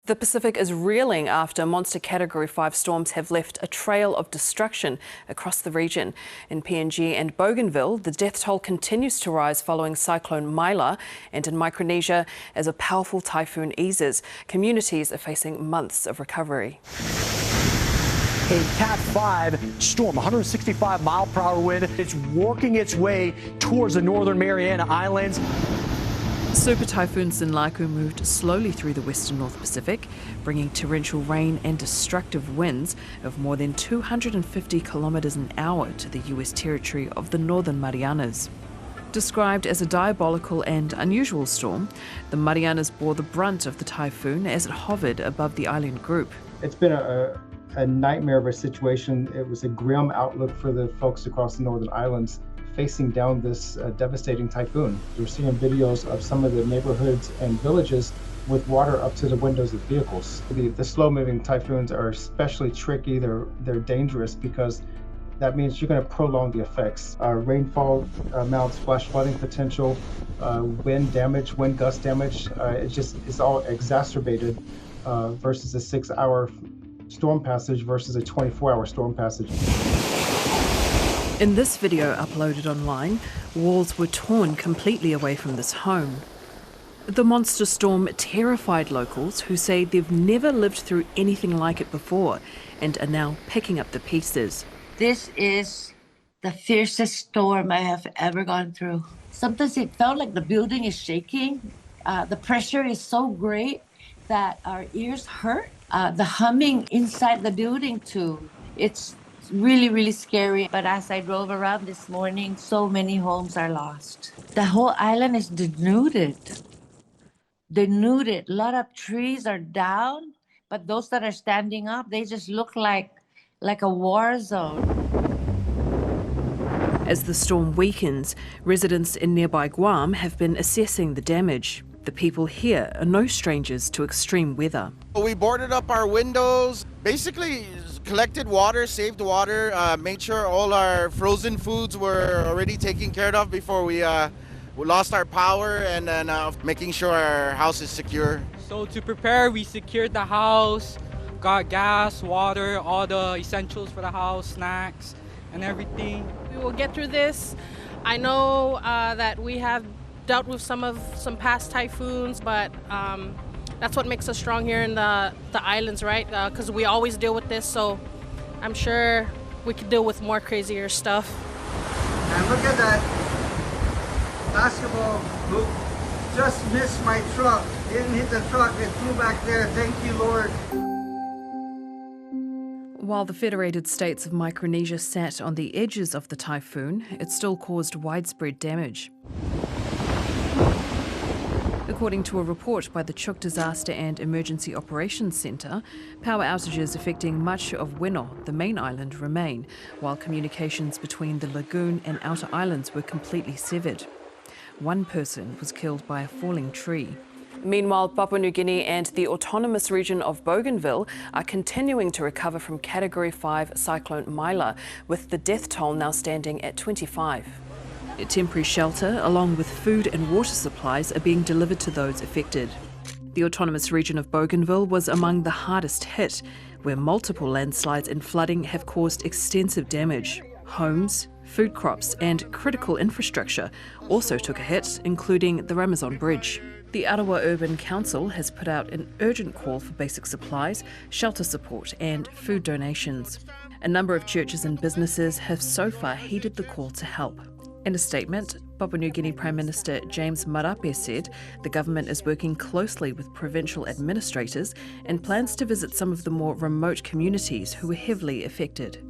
The Pacific is reeling after monster Category 5 storms have left a trail of destruction across the region. In PNG and Bougainville, the death toll continues to rise following Cyclone Maila, and in Micronesia, as a powerful typhoon eases, communities are facing months of recovery. A Cat 5 storm, 165-mile-per-hour wind. It's working its way towards the northern Mariana Islands. Super Typhoon Sinlaku moved slowly through the western North Pacific, bringing torrential rain and destructive winds of more than 250 kilometres an hour to the US territory of the Northern Marianas. Described as a diabolical and unusual storm, the Marianas bore the brunt of the typhoon as it hovered above the island group. It's been a nightmare of a situation. It was a grim outlook for the folks across the Northern Islands facing down this devastating typhoon. We're seeing videos of some of the neighborhoods and villages with water up to the windows of vehicles. The slow-moving typhoons are especially tricky. They're dangerous because that means you're going to prolong the effects. Rainfall amounts, flash flooding potential, wind damage, wind gust damage. It's all exacerbated versus a 6-hour storm passage versus a 24-hour storm passage. In this video uploaded online, walls were torn completely away from this home. The monster storm terrified locals who say they've never lived through anything like it before and are now picking up the pieces. This is the fiercest storm I have ever gone through. Sometimes it felt like the building is shaking. The pressure is so great that our ears hurt. The humming inside the building too. It's really, really scary. But as I drove around this morning, so many homes are lost. The whole island is denuded. Denuded. A lot of trees are down, but those that are standing up, they just look like a war zone. As the storm weakens, residents in nearby Guam have been assessing the damage. The people here are no strangers to extreme weather. We boarded up our windows, basically collected water, saved water, made sure all our frozen foods were already taken care of before we lost our power, and then making sure our house is secure. So to prepare, we secured the house, got gas, water, all the essentials for the house, snacks, and everything. We will get through this. I know that we have dealt with some past typhoons, but that's what makes us strong here in the islands, right? Because we always deal with this, so I'm sure we could deal with more crazier stuff. And look at that basketball hoop. Just missed my truck. Didn't hit the truck. It flew back there. Thank you, Lord. While the Federated States of Micronesia sat on the edges of the typhoon, it still caused widespread damage. According to a report by the Chuk Disaster and Emergency Operations Centre, power outages affecting much of Weno, the main island, remain, while communications between the lagoon and outer islands were completely severed. One person was killed by a falling tree. Meanwhile, Papua New Guinea and the autonomous region of Bougainville are continuing to recover from Category 5 Cyclone Maila, with the death toll now standing at 25. A temporary shelter, along with food and water supplies, are being delivered to those affected. The autonomous region of Bougainville was among the hardest hit, where multiple landslides and flooding have caused extensive damage. Homes, food crops and critical infrastructure also took a hit, including the Ramazan Bridge. The Ottawa Urban Council has put out an urgent call for basic supplies, shelter support and food donations. A number of churches and businesses have so far heeded the call to help. In a statement, Papua New Guinea Prime Minister James Marape said the government is working closely with provincial administrators and plans to visit some of the more remote communities who were heavily affected.